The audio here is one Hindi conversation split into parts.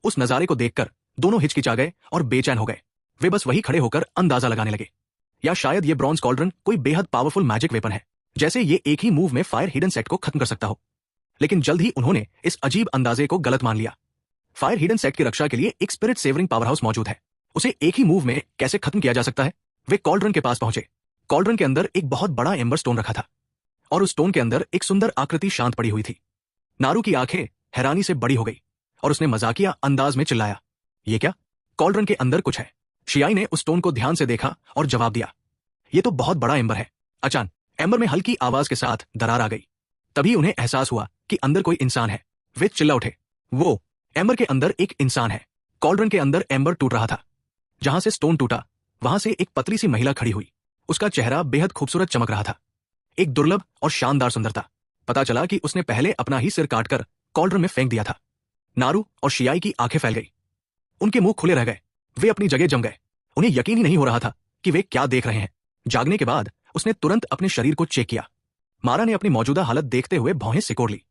उस नजारे को देखकर दोनों हिचकिचा गए और बेचैन हो गए। वे बस वही खड़े होकर अंदाजा लगाने लगे, या शायद ये ब्रॉन्ज कॉल्ड्रन कोई बेहद पावरफुल मैजिक वेपन है, जैसे ये एक ही मूव में फायर हिडन सेक्ट को खत्म कर सकता हो। लेकिन जल्द ही उन्होंने इस अजीब अंदाजे को गलत मान लिया। फायर हिडन सेक्ट की रक्षा के लिए एक स्पिरिट सेवरिंग पावर हाउस मौजूद है, उसे एक ही मूव में कैसे खत्म किया जा सकता है। वे कॉल्ड्रन के पास पहुंचे। कॉल्ड्रन के अंदर एक बहुत बड़ा एम्बर स्टोन रखा था और उस स्टोन के अंदर एक सुंदर आकृति शांत पड़ी हुई थी। नारू की आंखें हैरानी से बड़ी हो गई और उसने मजाकिया अंदाज में चिल्लाया, ये क्या? कॉल्ड्रन के अंदर कुछ है। शियाई ने उस स्टोन को ध्यान से देखा और जवाब दिया, ये तो बहुत बड़ा एम्बर है। अचानक एम्बर में हल्की आवाज के साथ दरार आ गई। तभी उन्हें एहसास हुआ कि अंदर कोई इंसान है। वे चिल्ला उठे, वो एम्बर के अंदर एक इंसान है। कॉल्ड्रन के अंदर एम्बर टूट रहा था। जहां से स्टोन टूटा वहां से एक पतली सी महिला खड़ी हुई। उसका चेहरा बेहद खूबसूरत चमक रहा था, एक दुर्लभ और शानदार सुंदरता। पता चला कि उसने पहले अपना ही सिर काटकर कॉल्ड्रन में फेंक दिया था। नारू और शियाई की आंखें फैल गई, उनके मुंह खुले रह गए। वे अपनी जगह जम गए। उन्हें यकीन ही नहीं हो रहा था कि वे क्या देख रहे हैं। जागने के बाद उसने तुरंत अपने शरीर को चेक किया। मारा ने अपनी मौजूदा हालत देखते हुए भौहें सिकोड़ ली।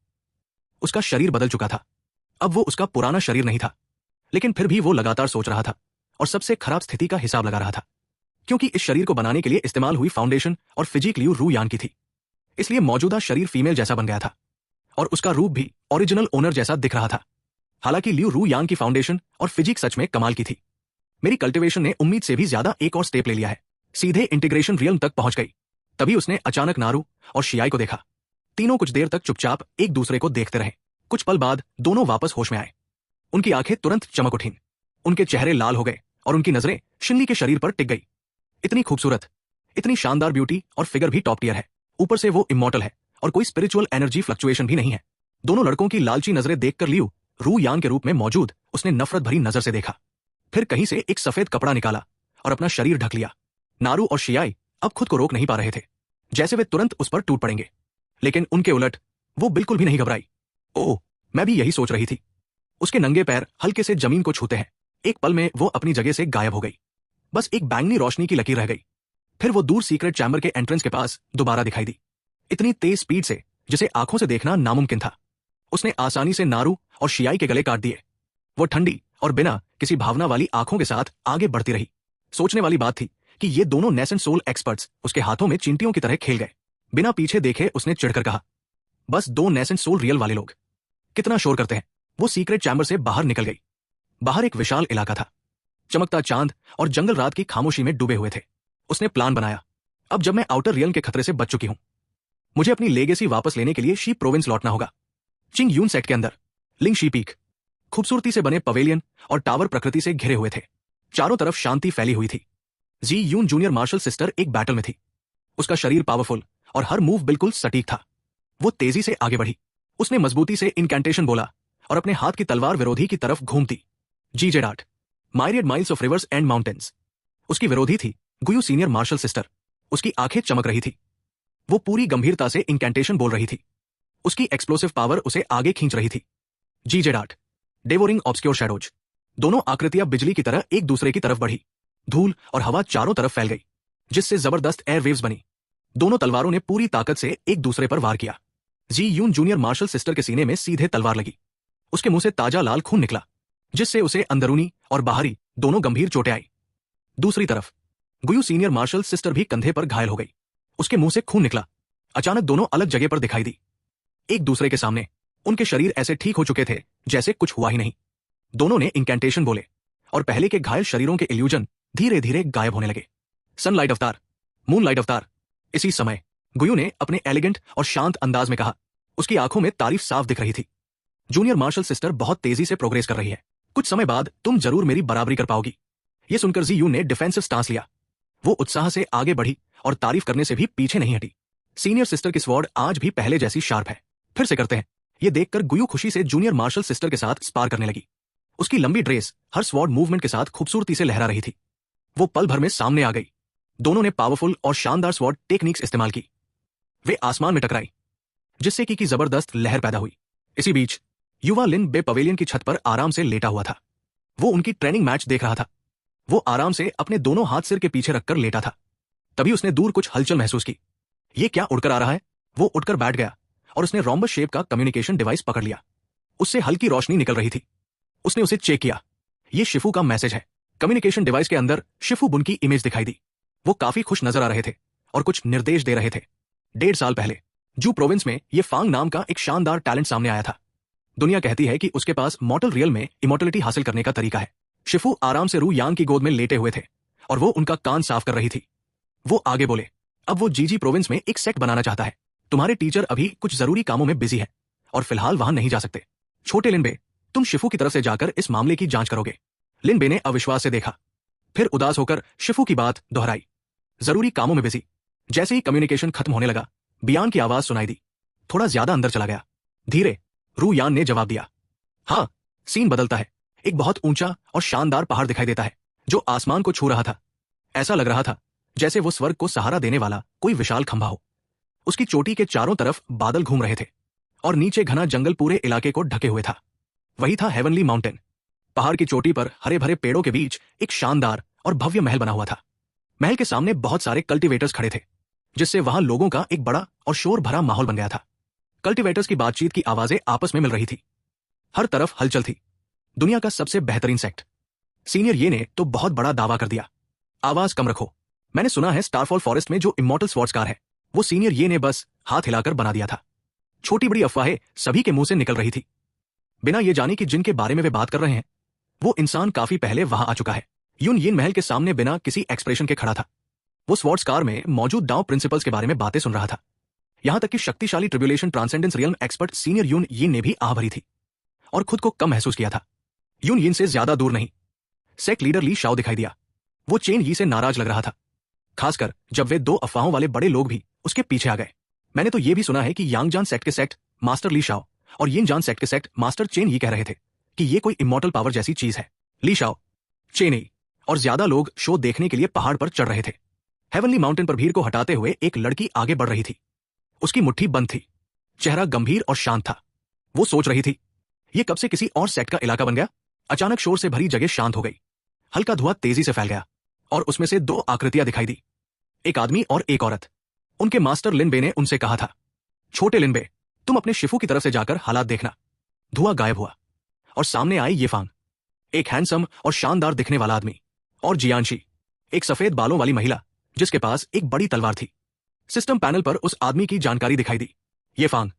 उसका शरीर बदल चुका था। अब वो उसका पुराना शरीर नहीं था, लेकिन फिर भी वो लगातार सोच रहा था और सबसे खराब स्थिति का हिसाब लगा रहा था, क्योंकि इस शरीर को बनाने के लिए इस्तेमाल हुई फाउंडेशन और फिजिक लियू रू यान की थी। इसलिए मौजूदा शरीर फीमेल जैसा बन गया था और उसका रूप भी ओरिजिनल ओनर जैसा दिख रहा था। हालांकि लियू रू यान की फाउंडेशन और फिजिक सच में कमाल की थी। मेरी कल्टिवेशन ने उम्मीद से भी ज्यादा एक और स्टेप ले लिया है, सीधे इंटीग्रेशन रियल्म तक पहुंच गई। तभी उसने अचानक नारू और शियाई को देखा। तीनों कुछ देर तक चुपचाप एक दूसरे को देखते रहे। कुछ पल बाद दोनों वापस होश में आए। उनकी आंखें तुरंत चमक उठीं, उनके चेहरे लाल हो गए और उनकी नजरें शिनली के शरीर पर टिक गई। इतनी खूबसूरत, इतनी शानदार ब्यूटी और फिगर भी टॉप टियर है। ऊपर से वो इमॉर्टल है और कोई स्पिरिचुअल एनर्जी फ्लक्चुएशन भी नहीं है। दोनों लड़कों की लालची नजरें देखकर लियू रू यान के रूप में मौजूद उसने नफरत भरी नजर से देखा। फिर कहीं से एक सफेद कपड़ा निकाला और अपना शरीर ढक लिया। नारू और शियाई अब खुद को रोक नहीं पा रहे थे, जैसे वे तुरंत उस पर टूट पड़ेंगे। लेकिन उनके उलट वो बिल्कुल भी नहीं घबराई। ओह, मैं भी यही सोच रही थी। उसके नंगे पैर हल्के से जमीन को छूते हैं। एक पल में वो अपनी जगह से गायब हो गई। बस एक बैंगनी रोशनी की लकीर रह गई। फिर वो दूर सीक्रेट चैम्बर के एंट्रेंस के पास दोबारा दिखाई दी, इतनी तेज स्पीड से जिसे आंखों से देखना नामुमकिन था। उसने आसानी से नारू और शियाई के गले काट दिए। वो ठंडी और बिना किसी भावना वाली आंखों के साथ आगे बढ़ती रही। सोचने वाली बात थी कि ये दोनों नेसेंट सोल एक्सपर्ट्स उसके हाथों में चींटियों की तरह खेल गए। बिना पीछे देखे उसने चिढ़कर कहा, बस दो नेसेंट सोल रियल वाले लोग कितना शोर करते हैं। वो सीक्रेट चैम्बर से बाहर निकल गई। बाहर एक विशाल इलाका था, चमकता चांद और जंगल रात की खामोशी में डूबे हुए थे। उसने प्लान बनाया, अब जब मैं आउटर रियल्म के खतरे से बच चुकी हूं, मुझे अपनी लेगेसी वापस लेने के लिए शी प्रोविंस लौटना होगा। चिंग यून सेक्ट के अंदर लिंग शी पीक, खूबसूरती से बने पवेलियन और टावर प्रकृति से घिरे हुए थे। चारों तरफ शांति फैली हुई थी। जी यून जूनियर मार्शल सिस्टर एक बैटल में थी। उसका शरीर पावरफुल और हर मूव बिल्कुल सटीक था। वो तेजी से आगे बढ़ी। उसने मजबूती से इनकैंटेशन बोला और अपने हाथ की तलवार विरोधी की तरफ घूमती। जी जेडाट, myriad miles of rivers and mountains. उसकी विरोधी थी गुयू सीनियर मार्शल सिस्टर। उसकी आंखें चमक रही थी। वो पूरी गंभीरता से इनकैंटेशन बोल रही थी। उसकी एक्सप्लोसिव पावर उसे आगे खींच रही थी। जी जेडाट, डेवोरिंग ऑब्सक्योर शैडोज। दोनों आकृतियां बिजली की तरह एक दूसरे की तरफ बढ़ी। धूल और हवा चारों तरफ फैल गई, जिससे जबरदस्त एयर वेव्स बनी। दोनों तलवारों ने पूरी ताकत से एक दूसरे पर वार किया। जी यून जूनियर मार्शल सिस्टर के सीने में सीधे तलवार लगी। उसके मुंह से ताजा लाल खून निकला, जिससे उसे अंदरूनी और बाहरी दोनों गंभीर चोटें आई। दूसरी तरफ गुयू सीनियर मार्शल सिस्टर भी कंधे पर घायल हो गई। उसके मुंह से खून निकला। अचानक दोनों अलग जगह पर दिखाई दी, एक दूसरे के सामने। उनके शरीर ऐसे ठीक हो चुके थे जैसे कुछ हुआ ही नहीं। दोनों ने इंकैंटेशन बोले और पहले के घायल शरीरों के इल्यूजन धीरे धीरे गायब होने लगे। सनलाइट अवतार, मूनलाइट अवतार। इसी समय गुयू ने अपने एलिगेंट और शांत अंदाज में कहा। उसकी आंखों में तारीफ साफ दिख रही थी। जूनियर मार्शल सिस्टर बहुत तेजी से प्रोग्रेस कर रही है। कुछ समय बाद तुम जरूर मेरी बराबरी कर पाओगी। यह सुनकर जी यू ने डिफेंसिव स्टांस लिया। वो उत्साह से आगे बढ़ी और तारीफ करने से भी पीछे नहीं हटी। सीनियर सिस्टर की स्वॉर्ड आज भी पहले जैसी शार्प है। फिर से करते हैं। ये देखकर गुयू खुशी से जूनियर मार्शल सिस्टर के साथ स्पार करने लगी। उसकी लंबी ड्रेस हर स्वॉर्ड मूवमेंट के साथ खूबसूरती से लहरा रही थी। वो पल भर में सामने आ गई। दोनों ने पावरफुल और शानदार स्वॉर्ड टेक्निक्स इस्तेमाल की। वे आसमान में टकराई, जिससे की जबरदस्त लहर पैदा हुई। इसी बीच युवा लिन बे पवेलियन की छत पर आराम से लेटा हुआ था। वो उनकी ट्रेनिंग मैच देख रहा था। वो आराम से अपने दोनों हाथ सिर के पीछे रखकर लेटा था। तभी उसने दूर कुछ हलचल महसूस की। ये क्या उड़कर आ रहा है? वो उठकर बैठ गया और उसने रोम्बस शेप का कम्युनिकेशन डिवाइस पकड़ लिया। उससे हल्की रोशनी निकल रही थी। उसने उसे चेक किया। ये शिफू का मैसेज है। कम्युनिकेशन डिवाइस के अंदर शिफू बुन की इमेज दिखाई दी। वो काफी खुश नजर आ रहे थे और कुछ निर्देश दे रहे थे। 1.5 साल पहले जू प्रोविंस में ये फांग नाम का एक शानदार टैलेंट सामने आया था। दुनिया कहती है कि उसके पास मॉर्टल रियल में इमोर्टलिटी हासिल करने का तरीका है। शिफू आराम से रू यांग की गोद में लेटे हुए थे और वो उनका कान साफ कर रही थी। वो आगे बोले, अब वो जीजी प्रोविंस में एक सेक्ट बनाना चाहता है। तुम्हारे टीचर अभी कुछ जरूरी कामों में बिजी है और फिलहाल वहां नहीं जा सकते। छोटे लिनबे, तुम शिफू की तरफ से जाकर इस मामले की जांच करोगे। लिनबे ने अविश्वास से देखा, फिर उदास होकर शिफू की बात दोहराई। जरूरी कामों में बिजी। जैसे ही कम्युनिकेशन खत्म होने लगा, बियान की आवाज सुनाई दी। थोड़ा ज्यादा अंदर चला गया। धीरे रू यान ने जवाब दिया। हाँ, सीन बदलता है। एक बहुत ऊंचा और शानदार पहाड़ दिखाई देता है जो आसमान को छू रहा था। ऐसा लग रहा था जैसे वो स्वर्ग को सहारा देने वाला कोई विशाल खंभा हो। उसकी चोटी के चारों तरफ बादल घूम रहे थे और नीचे घना जंगल पूरे इलाके को ढके हुए था। वही था हेवनली माउंटेन। पहाड़ की चोटी पर हरे भरे पेड़ों के बीच एक शानदार और भव्य महल बना हुआ था। महल के सामने बहुत सारे कल्टीवेटर्स खड़े थे, जिससे वहां लोगों का एक बड़ा और शोर भरा माहौल बन गया था। कल्टीवेटर्स की बातचीत की आवाजें आपस में मिल रही थी। हर तरफ हलचल थी। दुनिया का सबसे बेहतरीन सेक्ट। सीनियर ये ने तो बहुत बड़ा दावा कर दिया। आवाज कम रखो। मैंने सुना है स्टारफॉल फॉरेस्ट में जो इमॉर्टल स्वॉर्ड्स कार है, वो सीनियर ये ने बस हाथ हिलाकर बना दिया था। छोटी बड़ी अफवाहें सभी के मुंह से निकल रही थी, बिना ये जाने कि जिनके बारे में वे बात कर रहे हैं वो इंसान काफी पहले वहां आ चुका है। यून यिन महल के सामने बिना किसी एक्सप्रेशन के खड़ा था। वो स्वॉर्ड्स कार में मौजूद डाउ प्रिंसिपल्स के बारे में बातें सुन रहा था। यहां तक कि शक्तिशाली tribulation transcendence realm expert senior यून यिन ने भी आह भरी थी और खुद को कम महसूस किया था। यून यिन से ज्यादा दूर नहीं सेक्ट लीडर ली शाओ दिखाई दिया। वो चेन यी से नाराज लग रहा था, खासकर जब वे 2 अफवाहों वाले बड़े लोग भी उसके पीछे आ गए। मैंने तो ये भी सुना है कि यांगजान सेक्ट के सेक्ट मास्टर ली शाओ और यिनजान सेक्ट के सेक्ट मास्टर चेन यी कह रहे थे कि ये कोई इमॉर्टल पावर जैसी चीज है। ली शाओ, चेन यी और ज्यादा लोग शो देखने के लिए पहाड़ पर चढ़ रहे थे। हेवनली माउंटेन पर भीड़ को हटाते हुए एक लड़की आगे बढ़ रही थी। उसकी मुट्ठी बंद थी, चेहरा गंभीर और शांत था। वो सोच रही थी, ये कब से किसी और सेक्ट का इलाका बन गया। अचानक शोर से भरी जगह शांत हो गई। हल्का धुआं तेजी से फैल गया और उसमें से 2 आकृतियां दिखाई दी, एक आदमी और एक औरत। उनके मास्टर लिनबे ने उनसे कहा था, छोटे लिनबे, तुम अपने शिफू की तरफ से जाकर हालात देखना। धुआं गायब हुआ और सामने आई ये फांग, एक हैंडसम और शानदार दिखने वाला आदमी, और जियांशी, एक सफेद बालों वाली महिला जिसके पास एक बड़ी तलवार थी। सिस्टम पैनल पर उस आदमी की जानकारी दिखाई दी। ये Fang,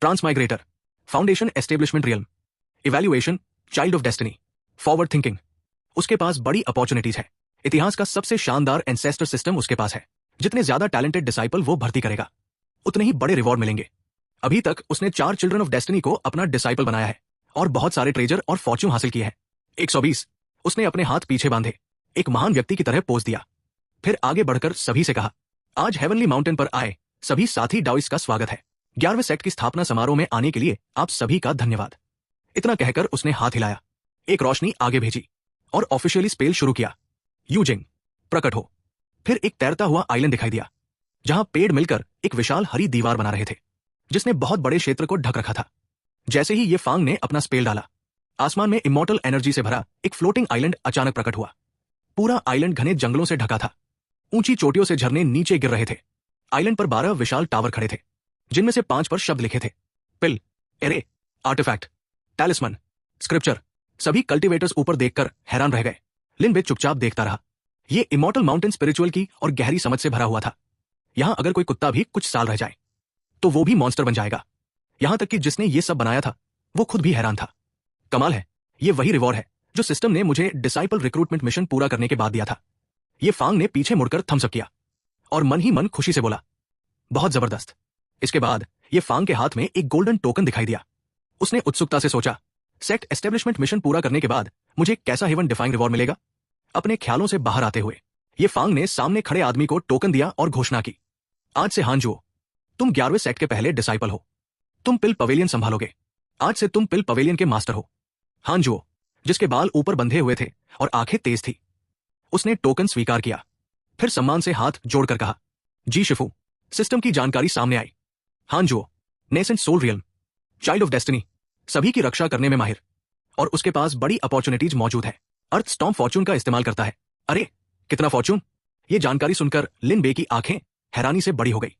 transmigrator, foundation establishment realm, evaluation, child of destiny, forward thinking. उसके पास बड़ी अपॉर्चुनिटीज है। इतिहास का सबसे शानदार एंसेस्टर सिस्टम उसके पास है। जितने ज्यादा टैलेंटेड डिसाइपल वो भर्ती करेगा, उतने ही बड़े रिवॉर्ड मिलेंगे। अभी तक उसने 4 चिल्ड्रन ऑफ डेस्टिनी को अपना डिसाइपल बनाया है और बहुत सारे ट्रेजर और फॉर्च्यून हासिल किए हैं। 120। उसने अपने हाथ पीछे बांधे, एक महान व्यक्ति की तरह पोज दिया, फिर आगे बढ़कर सभी से कहा, आज हेवनली माउंटेन पर आए सभी साथी डाउइस का स्वागत है। 11वें सेक्ट की स्थापना समारोह में आने के लिए आप सभी का धन्यवाद। इतना कहकर उसने हाथ हिलाया, एक रोशनी आगे भेजी और ऑफिशियली स्पेल शुरू किया। यूजिंग, प्रकट हो। फिर एक तैरता हुआ आइलैंड दिखाई दिया जहां पेड़ मिलकर एक विशाल हरी दीवार बना रहे थे जिसने बहुत बड़े क्षेत्र को ढक रखा था। जैसे ही ये फांग ने अपना स्पेल डाला, आसमान में इमॉर्टल एनर्जी से भरा एक फ्लोटिंग आइलैंड अचानक प्रकट हुआ। पूरा आइलैंड घने जंगलों से ढका था। ऊंची चोटियों से झरने नीचे गिर रहे थे। आइलैंड पर 12 विशाल टावर खड़े थे जिनमें से 5 पर शब्द लिखे थे, पिल, एरे, आर्टिफैक्ट, टैलिस्मन, स्क्रिप्चर। सभी कल्टीवेटर्स ऊपर देखकर हैरान रह गए। लिनबे चुपचाप देखता रहा। ये इमॉर्टल माउंटेन स्पिरिचुअल की और गहरी समझ से भरा हुआ था। यहां अगर कोई कुत्ता भी कुछ साल रह जाए तो वो भी मॉन्स्टर बन जाएगा। यहां तक कि जिसने ये सब बनाया था वो खुद भी हैरान था। कमाल है, ये वही रिवॉर्ड है जो सिस्टम ने मुझे डिसाइपल रिक्रूटमेंट मिशन पूरा करने के बाद दिया था। ये फांग ने पीछे मुड़कर थम्स अप किया और मन ही मन खुशी से बोला, बहुत जबरदस्त। इसके बाद ये फांग के हाथ में एक गोल्डन टोकन दिखाई दिया। उसने उत्सुकता से सोचा, सेक्ट एस्टेब्लिशमेंट मिशन पूरा करने के बाद मुझे कैसा हेवन डिफाइंग रिवॉर्ड मिलेगा। अपने ख्यालों से बाहर आते हुए ये फांग ने सामने खड़े आदमी को टोकन दिया और घोषणा की, आज से हांजुओ, तुम 11वें सेक्ट के पहले डिसाइपल हो। तुम पिल पवेलियन संभालोगे। आज से तुम पिल पवेलियन के मास्टर हो। हांजुओ, जिसके बाल ऊपर बंधे हुए थे और आंखें तेज थी, उसने टोकन स्वीकार किया, फिर सम्मान से हाथ जोड़कर कहा, जी शिफू। सिस्टम की जानकारी सामने आई। Hanzhuo, nascent soul realm, child of destiny, सभी की रक्षा करने में माहिर, और उसके पास बड़ी अपॉर्चुनिटीज मौजूद है। अर्थ स्टॉर्म फॉर्च्यून का इस्तेमाल करता है। अरे कितना फॉर्च्यून। ये जानकारी सुनकर लिन बे की आंखें हैरानी से बड़ी हो गई।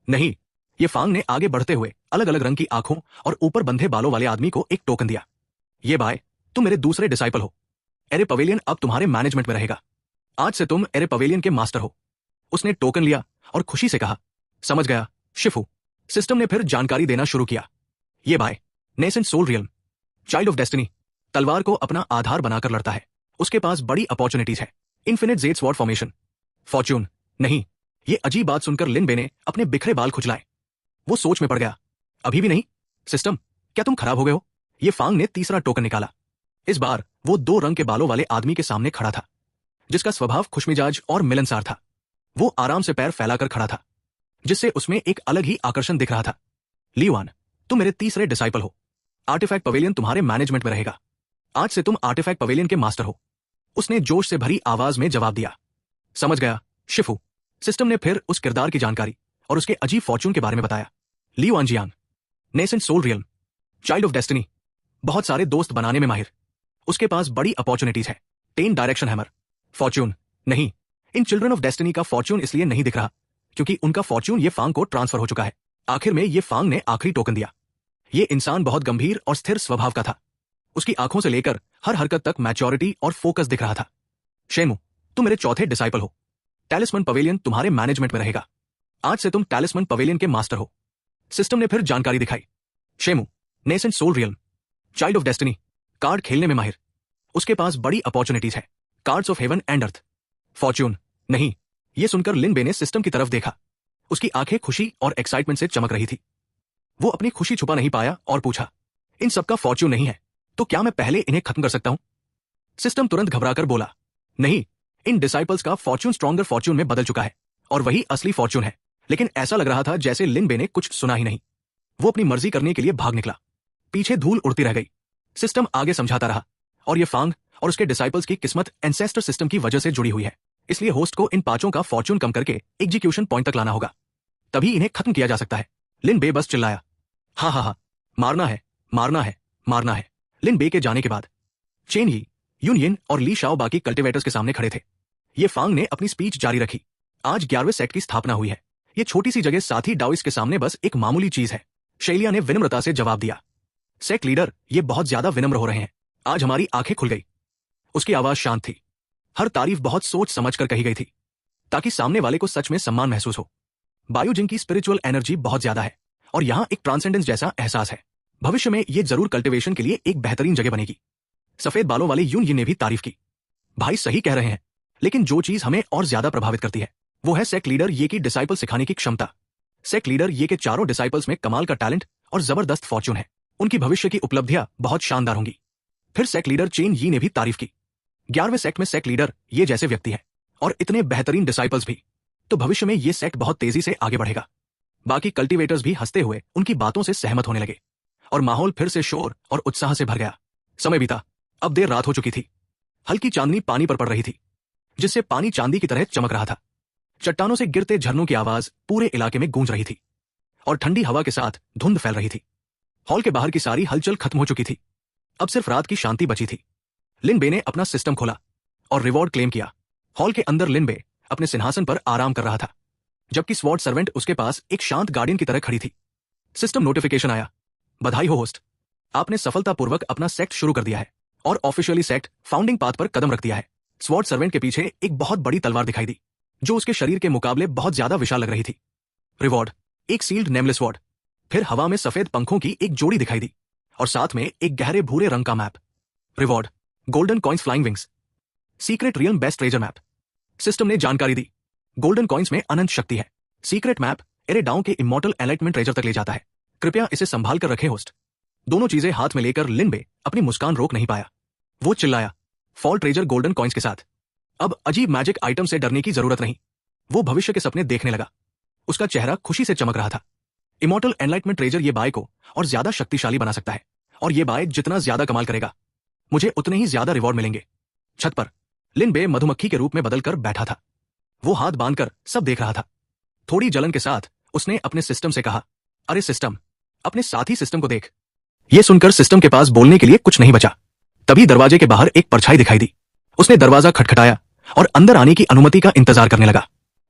नहीं, ये फांग ने आगे बढ़ते हुए अलग अलग रंग की आंखों और ऊपर बंधे बालों वाले आदमी को एक टोकन दिया। ये बाय, तुम मेरे दूसरे डिसाइपल हो। एरे पवेलियन अब तुम्हारे मैनेजमेंट में रहेगा। आज से तुम एरे पवेलियन के मास्टर हो। उसने टोकन लिया और खुशी से कहा, समझ गया शिफू। सिस्टम ने फिर जानकारी देना शुरू किया। ये by nascent soul realm, child of destiny, तलवार को अपना आधार बनाकर लड़ता है। उसके पास बड़ी अपॉर्चुनिटीज है। Infinite Z sword formation. Fortune नहीं। ये अजीब बात सुनकर लिन बे ने अपने बिखरे बाल खुजलाए। वो सोच में पड़ गया। अभी भी नहीं? सिस्टम, क्या तुम खराब हो गए हो? ये फांग ने तीसरा टोकन निकाला। इस बार वो 2 रंग के बालों वाले आदमी के सामने खड़ा था, जिसका स्वभाव खुशमिजाज और मिलनसार था। वो आराम से पैर फैलाकर खड़ा था, जिससे उसमें एक अलग ही आकर्षण दिख रहा था। ली युआन, तुम मेरे तीसरे डिसाइपल हो। आर्टिफैक्ट पवेलियन तुम्हारे मैनेजमेंट में रहेगा। आज से तुम आर्टिफैक्ट पवेलियन के मास्टर हो। उसने जोश से भरी आवाज में जवाब दिया। समझ गया शिफू। सिस्टम ने फिर उस किरदार की जानकारी और उसके अजीब फॉर्च्यून के बारे में बताया। Li Yuan Jiang, nascent soul realm, child of destiny, बहुत सारे दोस्त बनाने में माहिर। उसके पास बड़ी अपॉर्चुनिटीज है। 10 डायरेक्शन हैमर। फॉर्च्यून नहीं। इन चिल्ड्रन ऑफ डेस्टिनी का फॉर्च्यून इसलिए नहीं दिख रहा क्योंकि उनका फॉर्च्यून ये फांग को ट्रांसफर हो चुका है। आखिर में ये फांग ने आखिरी टोकन दिया। ये इंसान बहुत गंभीर और स्थिर स्वभाव का था। उसकी आंखों से लेकर हर हरकत तक मैच्योरिटी और फोकस दिख रहा था। शेमू, तुम मेरे चौथे डिसाइपल हो। टैलिस्मन पवेलियन तुम्हारे मैनेजमेंट में रहेगा। आज से तुम टैलिस्मन पवेलियन के मास्टर हो। सिस्टम ने फिर जानकारी दिखाई। Shemu, nascent soul realm, child of destiny, card खेलने में माहिर। उसके पास बड़ी अपॉर्चुनिटीज है। Cards of heaven and earth. Fortune नहीं। यह सुनकर लिन बे ने सिस्टम की तरफ देखा। उसकी आंखें खुशी और एक्साइटमेंट से चमक रही थी। वो अपनी खुशी छुपा नहीं पाया और पूछा, इन सबका फॉर्च्यून नहीं है तो क्या मैं पहले इन्हें खत्म कर सकता हूं? सिस्टम तुरंत घबराकर बोला, नहीं, इन डिसाइपल्स का फॉर्च्यून स्ट्रॉन्गर फॉर्च्यून में बदल चुका है और वही असली फॉर्च्यून है। लेकिन ऐसा लग रहा था जैसे लिन बे ने कुछ सुना ही नहीं। वो अपनी मर्जी करने के लिए भाग निकला। पीछे धूल उड़ती रह गई। सिस्टम आगे समझाता रहा, और ये फांग और उसके डिसाइपल्स की किस्मत एंसेस्टर सिस्टम की वजह से जुड़ी हुई है। इसलिए होस्ट को इन 5 का फॉर्च्यून कम करके एग्जीक्यूशन पॉइंट तक लाना होगा, तभी इन्हें खत्म किया जा सकता है। लिन बे बस चिल्लाया, हाँ हाँ हाँ, मारना है, मारना है, मारना है। लिन बे के जाने के बाद चेन यी, यूनियन और ली शाओ बाकी कल्टिवेटर्स के सामने खड़े थे। ये फांग ने अपनी स्पीच जारी रखी। आज 11वें सेट की स्थापना हुई है। ये छोटी सी जगह साथी डाउइस के सामने बस एक मामूली चीज है। शैलिया ने विनम्रता से जवाब दिया, सेक्ट लीडर, ये बहुत ज्यादा विनम्र हो रहे हैं। आज हमारी आंखें खुल गई। उसकी आवाज शांत थी। हर तारीफ बहुत सोच समझकर कही गई थी, ताकि सामने वाले को सच में सम्मान महसूस हो। बायोजिन की स्पिरिचुअल एनर्जी बहुत ज्यादा है और यहां एक ट्रांसेंडेंस जैसा एहसास है। भविष्य में ये जरूर कल्टिवेशन के लिए एक बेहतरीन जगह बनेगी। सफेद बालों वाले यून ने भी तारीफ की। भाई सही कह रहे हैं, लेकिन जो चीज हमें और ज्यादा प्रभावित करती है वो है सेक्ट लीडर ये की डिसाइपल सिखाने की क्षमता। सेक्ट लीडर ये के चारों डिसाइपल्स में कमाल का टैलेंट और जबरदस्त फॉर्च्यून है। उनकी भविष्य की उपलब्धियां बहुत शानदार होंगी। फिर सेक्ट लीडर चेन यी ने भी तारीफ की। 11वें सेक्ट में सेक्ट लीडर ये जैसे व्यक्ति है और इतने बेहतरीन डिसाइपल्स भी, तो भविष्य में ये सेक्ट बहुत तेजी से आगे बढ़ेगा। बाकी कल्टिवेटर्स भी हंसते हुए उनकी बातों से सहमत होने लगे और माहौल फिर से शोर और उत्साह से भर गया। समय बीता। अब देर रात हो चुकी थी। हल्की चांदनी पानी पर पड़ रही थी, जिससे पानी चांदी की तरह चमक रहा था। चट्टानों से गिरते झरनों की आवाज पूरे इलाके में गूंज रही थी और ठंडी हवा के साथ धुंध फैल रही थी। हॉल के बाहर की सारी हलचल खत्म हो चुकी थी। अब सिर्फ रात की शांति बची थी। लिन बे ने अपना सिस्टम खोला और रिवॉर्ड क्लेम किया। हॉल के अंदर लिन बे अपने सिंहासन पर आराम कर रहा था, जबकि स्वॉर्ड सर्वेंट उसके पास एक शांत गार्डियन की तरह खड़ी थी। सिस्टम नोटिफिकेशन आया, बधाई हो होस्ट, आपने सफलतापूर्वक अपना सेक्ट शुरू कर दिया है और ऑफिशियली सेक्ट फाउंडिंग पाथ पर कदम रख दिया है। स्वॉर्ड सर्वेंट के पीछे एक बहुत बड़ी तलवार दिखाई दी, जो उसके शरीर के मुकाबले बहुत ज्यादा विशाल लग रही थी। रिवॉर्ड, एक सील्ड नेमलेस स्वॉर्ड। फिर हवा में सफेद पंखों की एक जोड़ी दिखाई दी और साथ में एक गहरे भूरे रंग का map. Reward, golden coins flying wings, secret realm best treasure map. System ने जानकारी दी, गोल्डन कॉइन्स में अनंत शक्ति है। सीक्रेट मैप एरेडाओं के इमॉर्टल एनलाइटमेंट ट्रेजर तक ले जाता है। कृपया इसे संभाल कर रखें होस्ट। दोनों चीजें हाथ में लेकर लिन बे अपनी मुस्कान रोक नहीं पाया। वो चिल्लाया, फॉल ट्रेजर गोल्डन कॉइन्स के साथ अब अजीब मैजिक आइटम से डरने की जरूरत नहीं। वो भविष्य के सपने देखने लगा। उसका चेहरा खुशी से चमक रहा था। इमॉर्टल एनलाइटमेंट ट्रेजर ये बाय को और ज्यादा शक्तिशाली बना सकता है, और ये बाय जितना ज्यादा कमाल करेगा, मुझे उतने ही ज्यादा रिवॉर्ड मिलेंगे। छत पर लिन बे मधुमक्खी के रूप में बदलकर बैठा था। वो हाथ बांधकर सब देख रहा था। थोड़ी जलन के साथ उसने अपने सिस्टम से कहा, अरे सिस्टम, अपने साथी सिस्टम को देख। यह सुनकर सिस्टम के पास बोलने के लिए कुछ नहीं बचा। तभी दरवाजे के बाहर एक परछाई दिखाई दी। उसने दरवाजा खटखटाया और अंदर आने की अनुमति का इंतजार करने लगा।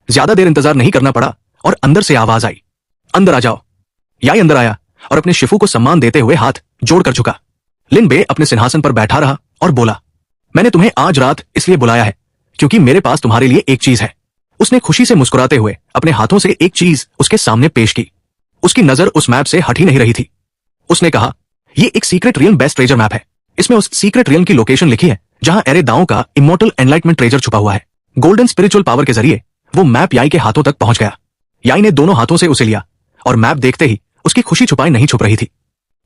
ज्यादा देर इंतजार नहीं करना पड़ा और अंदर से आवाज आई, अंदर आ जाओ। याई अंदर आया और अपने शिफू को सम्मान देते हुए हाथ जोड़कर झुका। लिन बे अपने सिंहासन पर बैठा रहा और बोला, मैंने तुम्हें आज रात इसलिए बुलाया है क्योंकि मेरे पास तुम्हारे लिए एक चीज है। उसने खुशी से मुस्कुराते हुए अपने हाथों से एक चीज उसके सामने पेश की। उसकी नजर उस मैप से हट ही नहीं रही थी। उसने कहा, ये एक secret realm best treasure map है। इसमें उस सीक्रेट रियल्म की लोकेशन लिखी है जहां एरे दाओं का इमॉर्टल एनलाइटमेंट ट्रेजर छुपा हुआ है। गोल्डन स्पिरिचुअल पावर के जरिए वो मैप याई के हाथों तक पहुंच गया। याई ने दोनों हाथों से उसे लिया और मैप देखते ही उसकी खुशी छुपाई नहीं छुप रही थी।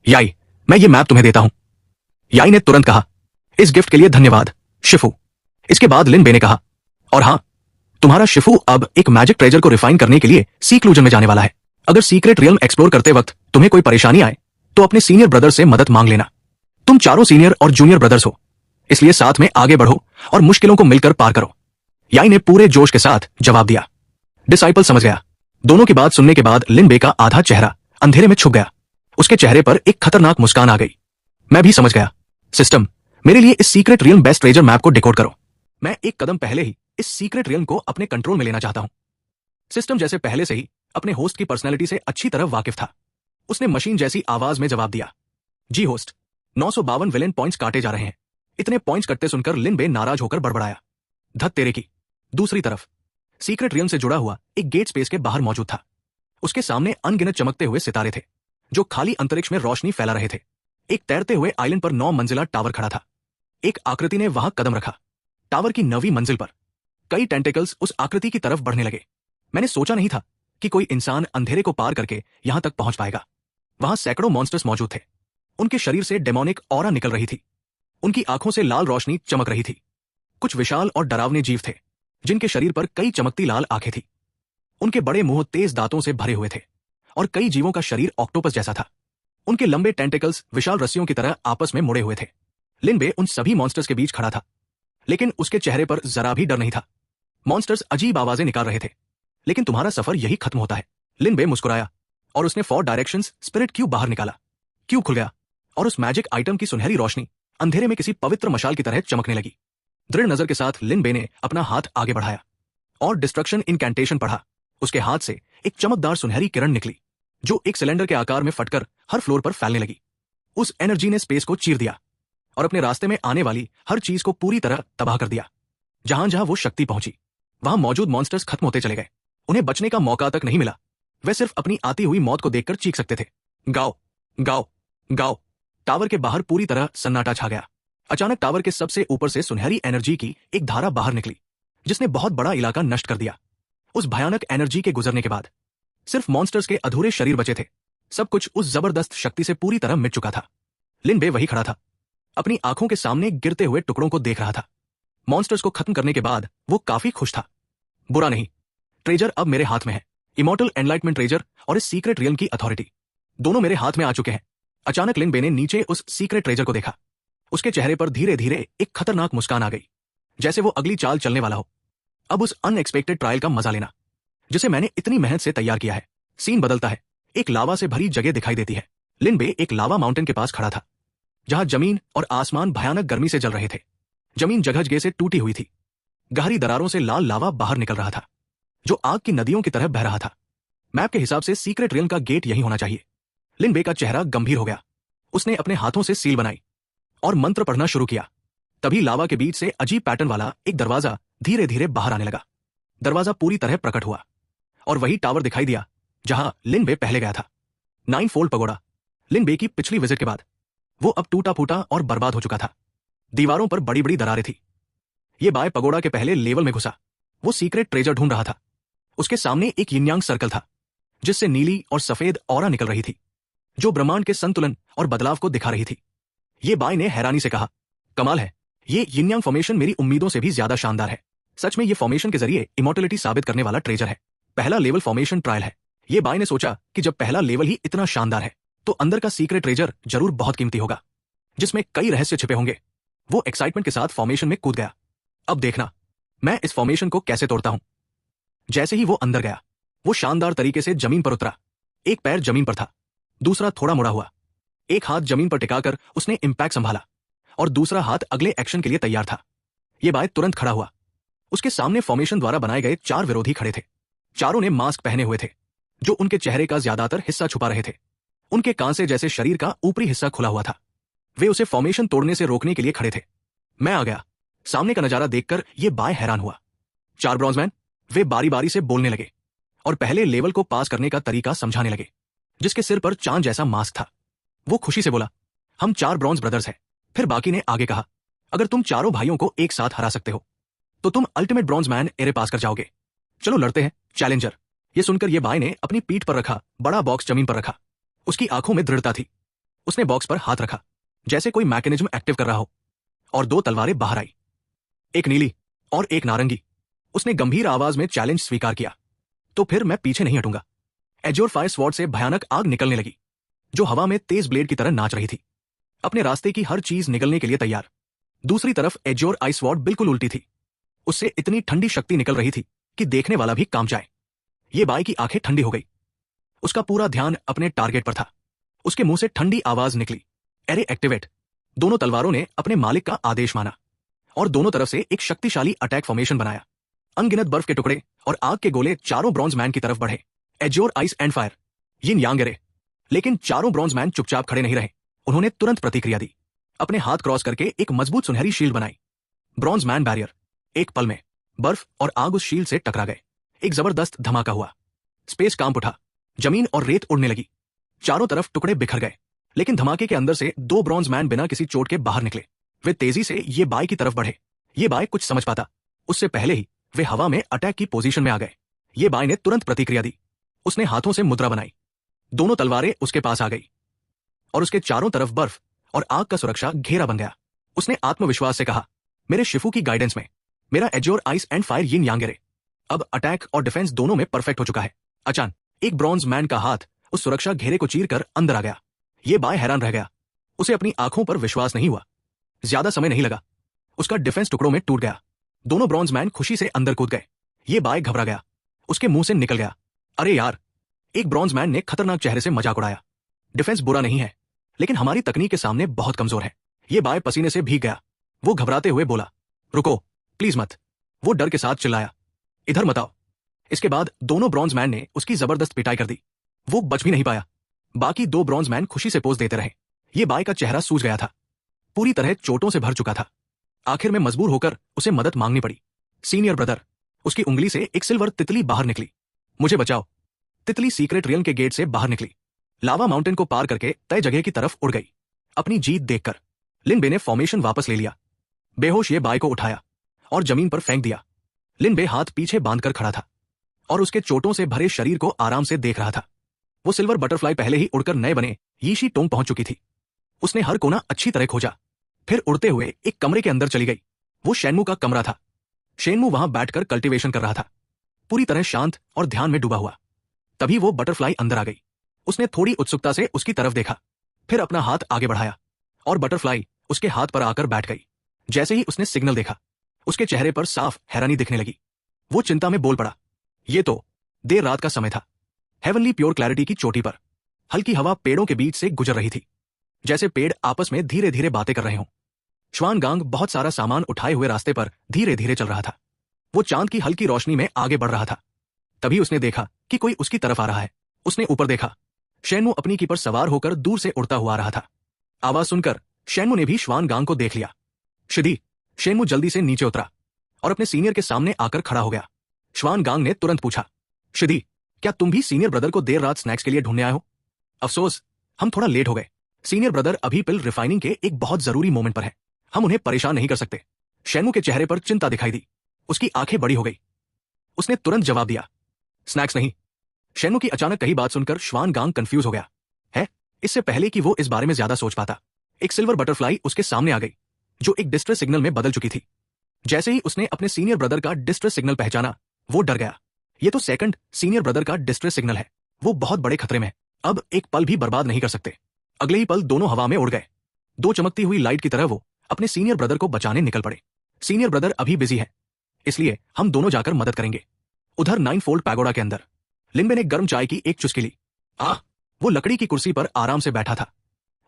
याई, मैं ये मैप तुम्हें देता हूं। याई ने तुरंत कहा, इस गिफ्ट के लिए धन्यवाद शिफू। इसके बाद लिन बे ने कहा, और हां, तुम्हारा शिफू अब एक मैजिक ट्रेजर को रिफाइन करने के लिए सीक्लूजन में जाने वाला है। अगर सीक्रेट रियल्म एक्सप्लोर करते वक्त तुम्हें कोई परेशानी आए तो अपने सीनियर ब्रदर से मदद मांग लेना। तुम चारों सीनियर और जूनियर ब्रदर्स हो, इसलिए साथ में आगे बढ़ो और मुश्किलों को मिलकर पार करो। याई ने पूरे जोश के साथ जवाब दिया। डिसाइपल समझ गया। दोनों की बात सुनने के बाद लिन बे का आधा चेहरा अंधेरे में छुप गया। उसके चेहरे पर एक खतरनाक मुस्कान आ गई। मैं भी समझ गया। सिस्टम, मेरे लिए इस secret realm best treasure map को डिकोड करो। मैं एक कदम पहले ही इस सीक्रेट रियल्म को अपने कंट्रोल में लेना चाहता हूं। सिस्टम जैसे पहले से ही अपने होस्ट की पर्सनैलिटी से अच्छी तरह वाकिफ था। उसने मशीन जैसी आवाज में जवाब दिया, जी होस्ट, 952 विलेन पॉइंट्स काटे जा रहे हैं। इतने पॉइंट्स कटते सुनकर लिन बे नाराज होकर बड़बड़ाया, धत तेरे की। दूसरी तरफ सीक्रेट रियल्म से जुड़ा हुआ एक गेट स्पेस के बाहर मौजूद था। उसके सामने अनगिनत चमकते हुए सितारे थे जो खाली अंतरिक्ष में रोशनी फैला रहे थे। एक तैरते हुए आइलैंड पर 9 मंजिला टावर खड़ा था। एक आकृति ने वहां कदम रखा। टावर की 9वीं मंजिल पर कई टेंटेकल्स उस आकृति की तरफ बढ़ने लगे। मैंने सोचा नहीं था कि कोई इंसान अंधेरे को पार करके यहां तक पहुंच पाएगा। वहां सैकड़ों मॉन्स्टर्स मौजूद थे। उनके शरीर से डेमोनिक ऑरा निकल रही थी। उनकी आंखों से लाल रोशनी चमक रही थी। कुछ विशाल और डरावने जीव थे जिनके शरीर पर कई चमकती लाल आंखें थी। उनके बड़े मुंह तेज दांतों से भरे हुए थे और कई जीवों का शरीर ऑक्टोपस जैसा था। उनके लंबे टेंटेकल्स विशाल रस्सियों की तरह आपस में मुड़े हुए थे। लिन बे उन सभी मॉन्स्टर्स के बीच खड़ा था, लेकिन उसके चेहरे पर जरा भी डर नहीं था। मॉन्स्टर्स अजीब आवाजें निकाल रहे थे, लेकिन तुम्हारा सफर यही खत्म होता है। लिन बे मुस्कुराया और उसने 4 डायरेक्शंस स्पिरिट क्यूब बाहर निकाला। क्यूब खुल गया और उस मैजिक आइटम की सुनहरी रोशनी अंधेरे में किसी पवित्र मशाल की तरह चमकने लगी। दृढ़ नजर के साथ लिन बे ने अपना हाथ आगे बढ़ाया और डिस्ट्रक्शन इनकैंटेशन पढ़ा। उसके हाथ से एक चमकदार सुनहरी किरण निकली जो एक सिलेंडर के आकार में फटकर हर फ्लोर पर फैलने लगी। उस एनर्जी ने स्पेस को चीर दिया और अपने रास्ते में आने वाली हर चीज को पूरी तरह तबाह कर दिया। जहां जहां वो शक्ति पहुंची वहां मौजूद मॉन्स्टर्स खत्म होते चले गए। उन्हें बचने का मौका तक नहीं मिला। वे सिर्फ अपनी आती हुई मौत को देखकर चीख सकते थे, गाओ गाओ गाओ। टावर के बाहर पूरी तरह सन्नाटा छा गया। अचानक टावर के सबसे ऊपर से सुनहरी एनर्जी की एक धारा बाहर निकली जिसने बहुत बड़ा इलाका नष्ट कर दिया। उस भयानक एनर्जी के गुजरने के बाद सिर्फ मॉन्स्टर्स के अधूरे शरीर बचे थे। सब कुछ उस जबरदस्त शक्ति से पूरी तरह मिट चुका था। लिन बे वही खड़ा था, अपनी आंखों के सामने गिरते हुए टुकड़ों को देख रहा था। मॉन्स्टर्स को खत्म करने के बाद वो काफी खुश था। बुरा नहीं, ट्रेजर अब मेरे हाथ में है। इमॉर्टल एनलाइटमेंट ट्रेजर और इस सीक्रेट रियल्म की अथॉरिटी दोनों मेरे हाथ में आ चुके हैं। अचानक लिन बे ने नीचे उस सीक्रेट ट्रेजर को देखा। उसके चेहरे पर धीरे धीरे एक खतरनाक मुस्कान आ गई, जैसे वो अगली चाल चलने वाला हो। अब उस अनएक्सपेक्टेड ट्रायल का मजा लेना जिसे मैंने इतनी मेहनत से तैयार किया है। सीन बदलता है। एक लावा से भरी जगह दिखाई देती है। लिन बे एक लावा माउंटेन के पास खड़ा था जहां जमीन और आसमान भयानक गर्मी से जल रहे थे। जमीन जगह से टूटी हुई थी। गहरी दरारों से लाल लावा बाहर निकल रहा था जो आग की नदियों की तरह बह रहा था। मैप के हिसाब से सीक्रेट रियल्म का गेट यही होना चाहिए। लिन बे का चेहरा गंभीर हो गया। उसने अपने हाथों से सील बनाई और मंत्र पढ़ना शुरू किया। तभी लावा के बीच से अजीब पैटर्न वाला एक दरवाजा धीरे धीरे बाहर आने लगा। दरवाजा पूरी तरह प्रकट हुआ और वही टावर दिखाई दिया जहां लिन बे पहले गया था। 9 फोल्ड पगोड़ा। लिन बे की पिछली विजिट के बाद वो अब टूटा फूटा और बर्बाद हो चुका था। दीवारों पर बड़ी बड़ी दरारें थी। ये बाय पगोड़ा के पहले लेवल में घुसा। वो सीक्रेट ट्रेजर ढूंढ रहा था। उसके सामने एक यिन-यांग सर्कल था जिससे नीली और सफेद ऑरा निकल रही थी जो ब्रह्मांड के संतुलन और बदलाव को दिखा रही थी। ये बाय ने हैरानी से कहा, कमाल है, ये यिन-यांग फॉर्मेशन मेरी उम्मीदों से भी ज्यादा शानदार है। सच में ये फॉर्मेशन के जरिए इमॉर्टलिटी साबित करने वाला ट्रेजर है। पहला लेवल फॉर्मेशन ट्रायल है। ये बाय ने सोचा कि जब पहला लेवल ही इतना शानदार है तो अंदर का सीक्रेट ट्रेजर जरूर बहुत कीमती होगा जिसमें कई रहस्य छिपे होंगे। वो एक्साइटमेंट के साथ फॉर्मेशन में कूद गया। अब देखना मैं इस फॉर्मेशन को कैसे तोड़ता हूं। जैसे ही वो अंदर गया वो शानदार तरीके से जमीन पर उतरा। एक पैर जमीन पर था, दूसरा थोड़ा मुड़ा हुआ। एक हाथ जमीन पर टिकाकर उसने इंपैक्ट संभाला और दूसरा हाथ अगले एक्शन के लिए तैयार था। ये बाय तुरंत खड़ा हुआ। उसके सामने फॉर्मेशन द्वारा बनाए गए 4 विरोधी खड़े थे। चारों ने मास्क पहने हुए थे जो उनके चेहरे का ज्यादातर हिस्सा छुपा रहे थे। उनके कांसे जैसे शरीर का ऊपरी हिस्सा खुला हुआ था। वे उसे फॉर्मेशन तोड़ने से रोकने के लिए खड़े थे। मैं आ गया। सामने का नजारा देखकर ये बाय हैरान हुआ। 4 ब्रॉन्जमैन, वे बारी बारी से बोलने लगे और पहले लेवल को पास करने का तरीका समझाने लगे, जिसके सिर पर चांद जैसा मास्क था। वो खुशी से बोला, हम 4 ब्रॉन्ज ब्रदर्स हैं। फिर बाकी ने आगे कहा, अगर तुम चारों भाइयों को एक साथ हरा सकते हो तो तुम अल्टीमेट ब्रॉन्जमैन एरे पास कर जाओगे। चलो लड़ते हैं, चैलेंजर। ये सुनकर ये बाय ने अपनी पीठ पर रखा बड़ा बॉक्स जमीन पर रखा। उसकी आंखों में दृढ़ता थी। उसने बॉक्स पर हाथ रखा जैसे कोई मैकेनिज्म एक्टिव कर रहा हो, और 2 तलवारें बाहर आई, एक नीली और एक नारंगी। उसने गंभीर आवाज में चैलेंज स्वीकार किया। तो फिर मैं पीछे नहीं हटूंगा। एज्योर फायर स्वॉर्ड से भयानक आग निकलने लगी, जो हवा में तेज ब्लेड की तरह नाच रही थी, अपने रास्ते की हर चीज निगलने के लिए तैयार। दूसरी तरफ एज्योर आइस स्वॉर्ड बिल्कुल उल्टी थी। उससे इतनी ठंडी शक्ति निकल रही थी कि देखने वाला भी कांप जाए। ये बाय की आंखें ठंडी हो गई। उसका पूरा ध्यान अपने टारगेट पर था। उसके मुंह से ठंडी आवाज निकली, एरे एक्टिवेट। दोनों तलवारों ने अपने मालिक का आदेश माना और दोनों तरफ से एक शक्तिशाली अटैक फॉर्मेशन बनाया। अनगिनत बर्फ के टुकड़े और आग के गोले चारों ब्रॉन्ज मैन की तरफ बढ़े। Azure ice and fire, yin Yang array. लेकिन चारों ब्रॉन्ज मैन चुपचाप खड़े नहीं रहे। उन्होंने तुरंत प्रतिक्रिया दी। अपने हाथ क्रॉस करके एक मजबूत सुनहरी शील्ड बनाई। Bronze man barrier. एक पल में बर्फ और आग उस शील्ड से टकरा गए। एक जबरदस्त धमाका हुआ। स्पेस कांप उठा। जमीन और रेत उड़ने लगी। चारों तरफ टुकड़े बिखर गए। लेकिन धमाके के अंदर से 2 ब्रॉन्ज मैन बिना किसी चोट के बाहर निकले। वे तेजी से ये बाय की तरफ बढ़े। ये बाय कुछ समझ पाता उससे पहले ही वे हवा में अटैक की पोजीशन में आ गए। ये बाय ने तुरंत प्रतिक्रिया दी। उसने हाथों से मुद्रा बनाई। दोनों तलवारें उसके पास आ गई और उसके चारों तरफ बर्फ और आग का सुरक्षा घेरा बन गया। उसने आत्मविश्वास से कहा, मेरे शिफू की गाइडेंस में मेरा azure ice and fire yin Yang array अब अटैक और डिफेंस दोनों में परफेक्ट हो चुका है। अचानक एक ब्रॉन्ज मैन का हाथ उस सुरक्षा घेरे को चीरकर अंदर आ गया। ये बाय हैरान रह गया। उसे अपनी आंखों पर विश्वास नहीं हुआ। ज्यादा समय नहीं लगा, उसका डिफेंस टुकड़ों में टूट गया। दोनों ब्रॉन्ज मैन खुशी से अंदर कूद गए। ये बाय घबरा गया। उसके मुंह से निकल गया, अरे यार। एक ब्रॉन्ज मैन ने खतरनाक चेहरे से मजाक उड़ाया। डिफेंस बुरा नहीं है, लेकिन हमारी तकनीक के सामने बहुत कमजोर है। ये बाय पसीने से भीग गया। वो घबराते हुए बोला, रुको, प्लीज मत। वो डर के साथ चिल्लाया, इधर मत आओ। इसके बाद दोनों ब्रॉन्ज मैन ने उसकी जबरदस्त पिटाई कर दी। वो बच भी नहीं पाया। बाकी 2 ब्रॉन्ज मैन खुशी से पोज देते रहे। ये बाय का चेहरा सूज गया था, पूरी तरह चोटों से भर चुका था। आखिर में मजबूर होकर उसे मदद मांगनी पड़ी। Senior brother. उसकी उंगली से एक सिल्वर तितली बाहर निकली। मुझे बचाओ। तितली सीक्रेट रियल्म के गेट से बाहर निकली। लावा माउंटेन को पार करके तय जगह की तरफ उड़ गई। अपनी जीत देखकर लिन बे ने फॉर्मेशन वापस ले लिया। बेहोश ये बाय को उठाया और जमीन पर फेंक दिया। लिन बे हाथ पीछे बांधकर खड़ा था और उसके चोटों से भरे शरीर को आराम से देख रहा था। वो सिल्वर बटरफ्लाई पहले ही उड़कर नए बने यीशी टोंग पहुंच चुकी थी। उसने हर कोना अच्छी तरह खोजा, फिर उड़ते हुए एक कमरे के अंदर चली गई। वो शेनमू का कमरा था। शेनमू वहां बैठकर कल्टीवेशन कर रहा था, पूरी तरह शांत और ध्यान में डूबा हुआ। तभी वो बटरफ्लाई अंदर आ गई। उसने थोड़ी उत्सुकता से उसकी तरफ देखा, फिर अपना हाथ आगे बढ़ाया और बटरफ्लाई उसके हाथ पर आकर बैठ गई। जैसे ही उसने सिग्नल देखा, उसके चेहरे पर साफ हैरानी दिखने लगी। वो चिंता में बोल पड़ा, ये तो देर रात का समय था। हेवनली प्योर क्लैरिटी की चोटी पर हल्की हवा पेड़ों के बीच से गुजर रही थी, जैसे पेड़ आपस में धीरे धीरे बातें कर रहे हों। श्वानगांग बहुत सारा सामान उठाए हुए रास्ते पर धीरे धीरे चल रहा था। वो चांद की हल्की रोशनी में आगे बढ़ रहा था। तभी उसने देखा कि कोई उसकी तरफ आ रहा है। उसने ऊपर देखा। शेनमू अपनी की पर सवार होकर दूर से उड़ता हुआ आ रहा था। आवाज सुनकर शेनमू ने भी श्वानगांग को देख लिया। शिदी। शेनमू जल्दी से नीचे उतरा और अपने सीनियर के सामने आकर खड़ा हो गया। श्वानगांग ने तुरंत पूछा, शिदी, क्या तुम भी सीनियर ब्रदर को देर रात स्नैक्स के लिए ढूंढने आए हो? अफसोस, हम थोड़ा लेट हो गए। सीनियर ब्रदर अभी पिल रिफाइनिंग के एक बहुत जरूरी मोमेंट पर है। हम उन्हें परेशान नहीं कर सकते। शेनमू के चेहरे पर चिंता दिखाई दी। उसकी आंखें बड़ी हो गई। उसने तुरंत जवाब दिया, स्नैक्स नहीं। शेनमू की अचानक कही बात सुनकर श्वानगांग कंफ्यूज हो गया है। इससे पहले कि वो इस बारे में ज्यादा सोच पाता, एक सिल्वर बटरफ्लाई उसके सामने आ गई, जो एक डिस्ट्रेस सिग्नल में बदल चुकी थी। जैसे ही उसने अपने सीनियर ब्रदर का डिस्ट्रेस सिग्नल पहचाना, वो डर गया। ये तो सेकंड सीनियर ब्रदर का डिस्ट्रेस सिग्नल है। वो बहुत बड़े खतरे में है। अब एक पल भी बर्बाद नहीं कर सकते। अगले ही पल दोनों हवा में उड़ गए। 2 चमकती हुई लाइट की तरह वो अपने सीनियर ब्रदर को बचाने निकल पड़े। सीनियर ब्रदर अभी बिजी है, इसलिए हम दोनों जाकर मदद करेंगे। उधर 9 फोल्ड पैगोडा के अंदर लिनबे ने गर्म चाय की एक चुस्की ली। वो लकड़ी की कुर्सी पर आराम से बैठा था।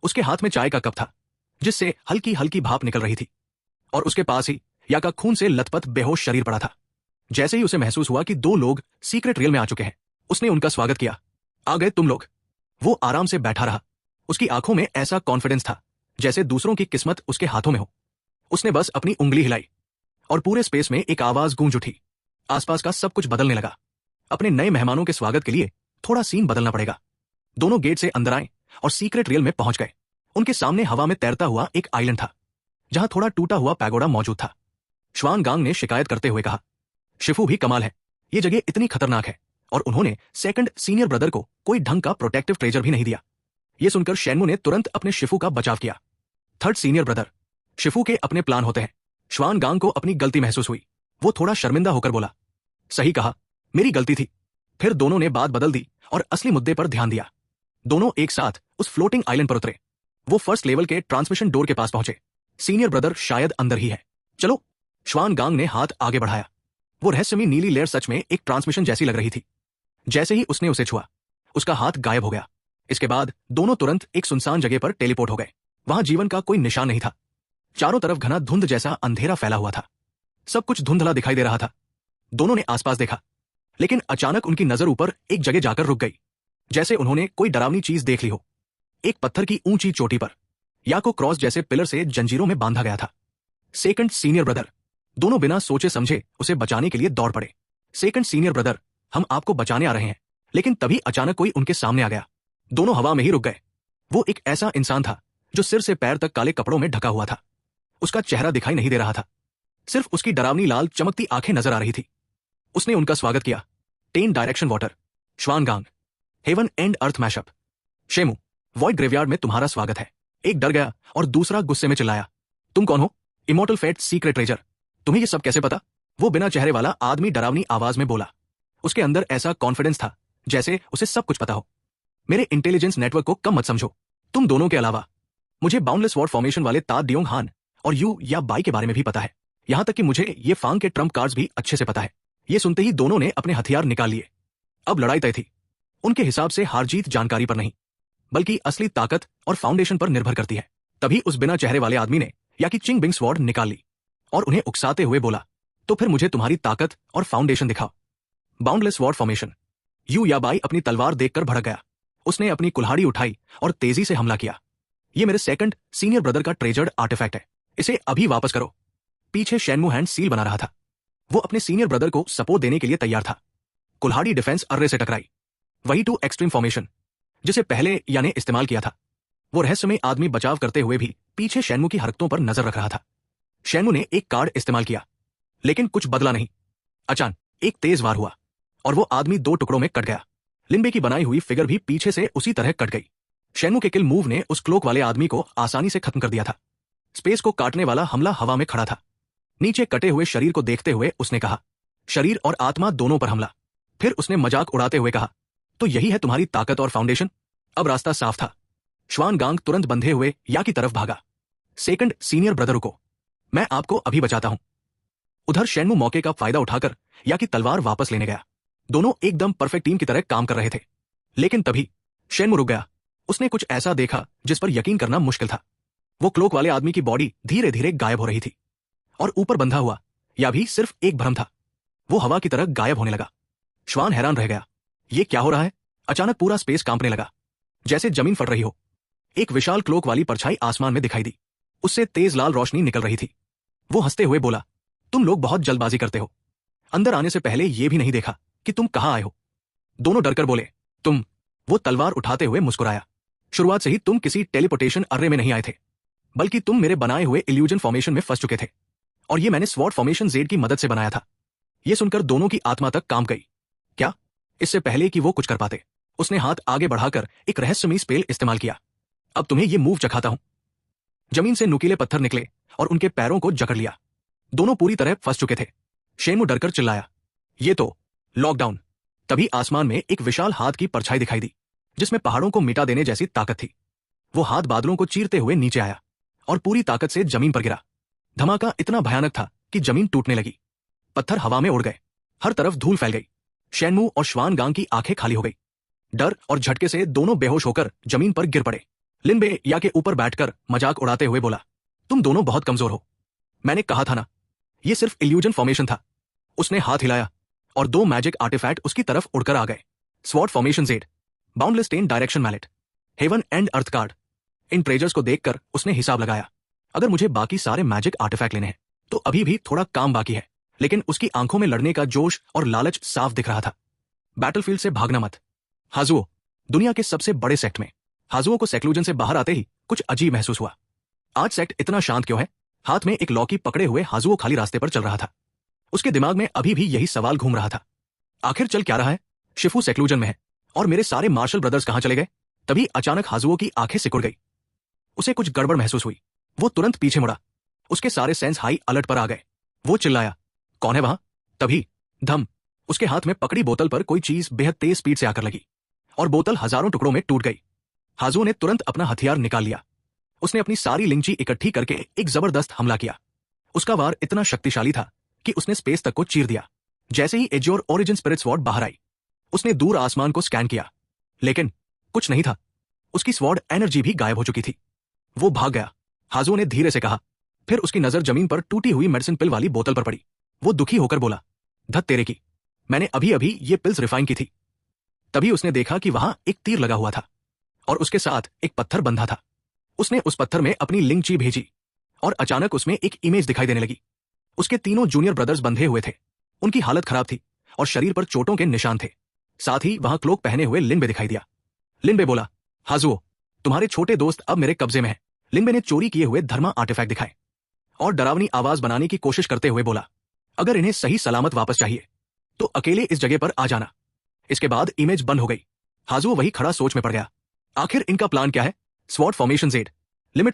उसके हाथ में चाय का कप था, जिससे हल्की हल्की भाप निकल रही थी, और उसके पास ही या का खून से लथपथ बेहोश शरीर पड़ा था। जैसे ही उसे महसूस हुआ कि 2 लोग सीक्रेट रियल में आ चुके हैं, उसने उनका स्वागत किया। आ गए तुम लोग। वो आराम से बैठा रहा। उसकी आंखों में ऐसा कॉन्फिडेंस था जैसे दूसरों की किस्मत उसके हाथों में हो। उसने बस अपनी उंगली हिलाई और पूरे स्पेस में एक आवाज गूंज उठी। आसपास का सब कुछ बदलने लगा। अपने नए मेहमानों के स्वागत के लिए थोड़ा सीन बदलना पड़ेगा। दोनों गेट से अंदर आए और सीक्रेट रियल में पहुंच गए। उनके सामने हवा में तैरता हुआ एक आइलैंड था, जहां थोड़ा टूटा हुआ पैगोडा मौजूद था। श्वानगांग ने शिकायत करते हुए कहा, शिफू भी कमाल है, ये जगह इतनी खतरनाक है और उन्होंने सेकंड सीनियर ब्रदर को कोई ढंग का प्रोटेक्टिव ट्रेजर भी नहीं दिया। यह सुनकर शेनमू ने तुरंत अपने शिफू का बचाव किया। थर्ड सीनियर ब्रदर, शिफू के अपने प्लान होते हैं। श्वानगांग को अपनी गलती महसूस हुई। वो थोड़ा शर्मिंदा होकर बोला, सही कहा, मेरी गलती थी। फिर दोनों ने बात बदल दी और असली मुद्दे पर ध्यान दिया। दोनों एक साथ उस फ्लोटिंग आइलैंड पर उतरे। वो फर्स्ट लेवल के ट्रांसमिशन डोर के पास पहुंचे। सीनियर ब्रदर शायद अंदर ही है, चलो। श्वानगांग ने हाथ आगे बढ़ाया। वो रहस्यमयी नीली लेयर सच में एक ट्रांसमिशन जैसी लग रही थी। जैसे ही उसने उसे छुआ, उसका हाथ गायब हो गया। इसके बाद दोनों तुरंत एक सुनसान जगह पर टेलीपोर्ट हो गए। वहां जीवन का कोई निशान नहीं था। चारों तरफ घना धुंध जैसा अंधेरा फैला हुआ था। सब कुछ धुंधला दिखाई दे रहा था। दोनों ने आसपास देखा, लेकिन अचानक उनकी नजर ऊपर एक जगह जाकर रुक गई, जैसे उन्होंने कोई डरावनी चीज देख ली हो। एक पत्थर की ऊंची चोटी पर याको क्रॉस जैसे पिलर से जंजीरों में बांधा गया था। Second senior brother. दोनों बिना सोचे समझे उसे बचाने के लिए दौड़ पड़े। सेकंड सीनियर ब्रदर, हम आपको बचाने आ रहे हैं। लेकिन तभी अचानक कोई उनके सामने आ गया। दोनों हवा में ही रुक गए। वो एक ऐसा इंसान था जो सिर से पैर तक काले कपड़ों में ढका हुआ था। उसका चेहरा दिखाई नहीं दे रहा था, सिर्फ उसकी डरावनी लाल चमकती आंखें नजर आ रही थी। उसने उनका स्वागत किया। 10 डायरेक्शन वाटर, श्वानगांग, heaven and earth mashup, Shemu, void graveyard में तुम्हारा स्वागत है। एक डर गया और दूसरा गुस्से में चिल्लाया, तुम कौन हो? इमोर्टल फेट सीक्रेट ट्रेजर, तुम्हें ये सब कैसे पता? वो बिना चेहरे वाला आदमी डरावनी आवाज में बोला। उसके अंदर ऐसा कॉन्फिडेंस था जैसे उसे सब कुछ पता हो। मेरे इंटेलिजेंस नेटवर्क को कम मत समझो। तुम दोनों के अलावा मुझे बाउंडलेस वॉर्ड फॉर्मेशन वाले ता डियोंग हान और यू या बाई के बारे में भी पता है। यहां तक कि मुझे ये फांग के ट्रम्प कार्ड्स भी अच्छे से पता है। ये सुनते ही दोनों ने अपने हथियार निकाल लिए। अब लड़ाई तय थी। उनके हिसाब से हार जीत जानकारी पर नहीं, बल्कि असली ताकत और फाउंडेशन पर निर्भर करती है। तभी उस बिना चेहरे वाले आदमी ने या कि चिंग बिंग स्वॉर्ड निकाल ली और उन्हें उकसाते हुए बोला, तो फिर मुझे तुम्हारी ताकत और फाउंडेशन दिखाओ। Boundless sword formation. यू या बाई अपनी तलवार देखकर भड़क गया। उसने अपनी कुल्हाड़ी उठाई और तेजी से हमला किया। ये मेरे सेकंड सीनियर ब्रदर का ट्रेजर्ड आर्टिफैक्ट है, इसे अभी वापस करो। पीछे शेनमू हैंड सील बना रहा था। वो अपने सीनियर ब्रदर को सपोर्ट देने के लिए तैयार था। कुल्हाड़ी डिफेंस अर्रे से टकराई। वही टू एक्सट्रीम फॉर्मेशन जिसे पहले याने इस्तेमाल किया था। वो रहस्यमय आदमी बचाव करते हुए भी पीछे शेनमू की हरकतों पर नजर रख रहा था। शेनमू ने एक कार्ड इस्तेमाल किया, लेकिन कुछ बदला नहीं। अचानक एक तेज वार हुआ और वो आदमी 2 टुकड़ों में कट गया। लिंबे की बनाई हुई फिगर भी पीछे से उसी तरह कट गई। शेनमू के किल मूव ने उस क्लोक वाले आदमी को आसानी से खत्म कर दिया था। स्पेस को काटने वाला हमला हवा में खड़ा था। नीचे कटे हुए शरीर को देखते हुए उसने कहा, शरीर और आत्मा दोनों पर हमला। फिर उसने मजाक उड़ाते हुए कहा, तो यही है तुम्हारी ताकत और फाउंडेशन? अब रास्ता साफ था। श्वानगांग तुरंत बंधे हुए या की तरफ भागा। सेकंड सीनियर ब्रदर को मैं आपको अभी बचाता हूं। उधर शेनमू मौके का फायदा उठाकर या की तलवार वापस लेने गया। दोनों एकदम परफेक्ट टीम की तरह काम कर रहे थे। लेकिन तभी शेनमू रुक गया। उसने कुछ ऐसा देखा जिस पर यकीन करना मुश्किल था। वो क्लोक वाले आदमी की बॉडी धीरे धीरे गायब हो रही थी और ऊपर बंधा हुआ या भी सिर्फ एक भ्रम था। वो हवा की तरह गायब होने लगा। श्वान हैरान रह गया, ये क्या हो रहा है? अचानक पूरा स्पेस कांपने लगा, जैसे जमीन फट रही हो। एक विशाल क्लोक वाली परछाई आसमान में दिखाई दी। उससे तेज लाल रोशनी निकल रही थी। वो हंसते हुए बोला, तुम लोग बहुत जल्दबाजी करते हो। अंदर आने से पहले यह भी नहीं देखा कि तुम कहां आए हो। दोनों डरकर बोले, तुम? वो तलवार उठाते हुए मुस्कुराया, शुरुआत से ही तुम किसी टेलीपोर्टेशन अर्रे में नहीं आए थे, बल्कि तुम मेरे बनाए हुए इल्यूजन फॉर्मेशन में फंस चुके थे, और ये मैंने स्वॉर्ड फॉर्मेशन जेड की मदद से बनाया था। यह सुनकर दोनों की आत्मा तक कांप गई। क्या? इससे पहले कि वो कुछ कर पाते, उसने हाथ आगे बढ़ाकर एक रहस्यमयी स्पेल इस्तेमाल किया। अब तुम्हें यह मूव चखाता हूं। जमीन से नुकीले पत्थर निकले और उनके पैरों को जकड़ लिया। दोनों पूरी तरह फंस चुके थे। शेनमू डरकर चिल्लाया, ये तो लॉकडाउन। तभी आसमान में एक विशाल हाथ की परछाई दिखाई दी, जिसमें पहाड़ों को मिटा देने जैसी ताकत थी। वो हाथ बादलों को चीरते हुए नीचे आया और पूरी ताकत से जमीन पर गिरा। धमाका इतना भयानक था कि जमीन टूटने लगी। पत्थर हवा में उड़ गए। हर तरफ धूल फैल गई। शेनमू और श्वानगांग की आंखें खाली हो गई। डर और झटके से दोनों बेहोश होकर जमीन पर गिर पड़े। लिंबे या के ऊपर बैठकर मजाक उड़ाते हुए बोला, तुम दोनों बहुत कमजोर हो। मैंने कहा था ना, यह सिर्फ इल्यूजन फॉर्मेशन था। उसने हाथ हिलाया और 2 मैजिक आर्टिफैक्ट उसकी तरफ उड़कर आ गए। Sword formation jade, boundless 10 direction mallet, heaven and earth card, इन ट्रेजर्स को देखकर उसने हिसाब लगाया। अगर मुझे बाकी सारे मैजिक आर्टिफैक्ट लेने हैं तो अभी भी थोड़ा काम बाकी है, लेकिन उसकी आंखों में लड़ने का जोश और लालच साफ दिख रहा था। बैटलफील्ड से भागना मत। हाजुओ, दुनिया के सबसे बड़े सेक्ट में हाजुओ को सेक्लूजन से बाहर आते ही कुछ अजीब महसूस हुआ। आज सेक्ट इतना शांत क्यों है? हाथ में एक लॉकी पकड़े हुए हाजुओ खाली रास्ते पर चल रहा था। उसके दिमाग में अभी भी यही सवाल घूम रहा था, आखिर चल क्या रहा है? शिफू सेक्लूजन में है और मेरे सारे मार्शल ब्रदर्स कहां चले गए? तभी अचानक हाजुओ की आंखें सिकुड़ गई। उसे कुछ गड़बड़ महसूस हुई। वो तुरंत पीछे मुड़ा। उसके सारे सेंस हाई अलर्ट पर आ गए। वो चिल्लाया, कौन है वहां? तभी धम, उसके हाथ में पकड़ी बोतल पर कोई चीज बेहद तेज स्पीड से आकर लगी और बोतल हजारों टुकड़ों में टूट गई। हाजुओ ने तुरंत अपना हथियार निकाल लिया। उसने अपनी सारी लिंची इकट्ठी करके एक जबरदस्त हमला किया। उसका वार इतना शक्तिशाली था कि उसने स्पेस तक को चीर दिया। जैसे ही एज्योर ओरिजिन स्पिरिट स्वॉर्ड बाहर आई, उसने दूर आसमान को स्कैन किया, लेकिन कुछ नहीं था। उसकी स्वॉर्ड एनर्जी भी गायब हो चुकी थी। वो भाग गया, हाजुओ ने धीरे से कहा। फिर उसकी नजर जमीन पर टूटी हुई मेडिसिन पिल वाली बोतल पर पड़ी। वो दुखी होकर बोला, धत तेरे की, मैंने अभी अभी ये पिल्स रिफाइन की थी। तभी उसने देखा कि वहां एक तीर लगा हुआ था और उसके साथ एक पत्थर बंधा था। उसने उस पत्थर में अपनी लिंची भेजी और अचानक उसमें एक इमेज दिखाई देने लगी। उसके तीनों जूनियर ब्रदर्स बंधे हुए थे। उनकी हालत खराब थी और शरीर पर चोटों के निशान थे। साथ ही वहां क्लोक पहने हुए लिनबे दिखाई दिया। लिनबे बोला, हाजुओ, तुम्हारे छोटे दोस्त अब मेरे कब्जे में हैं। लिनबे ने चोरी किए हुए धर्मा आर्टिफैक्ट दिखाए और डरावनी आवाज बनाने की कोशिश करते हुए बोला, अगर इन्हें सही सलामत वापस चाहिए तो अकेले इस जगह पर आ जाना। इसके बाद इमेज बंद हो गई। हाजुओ वही खड़ा सोच में पड़ गया। आखिर इनका प्लान क्या है? Sword formation Z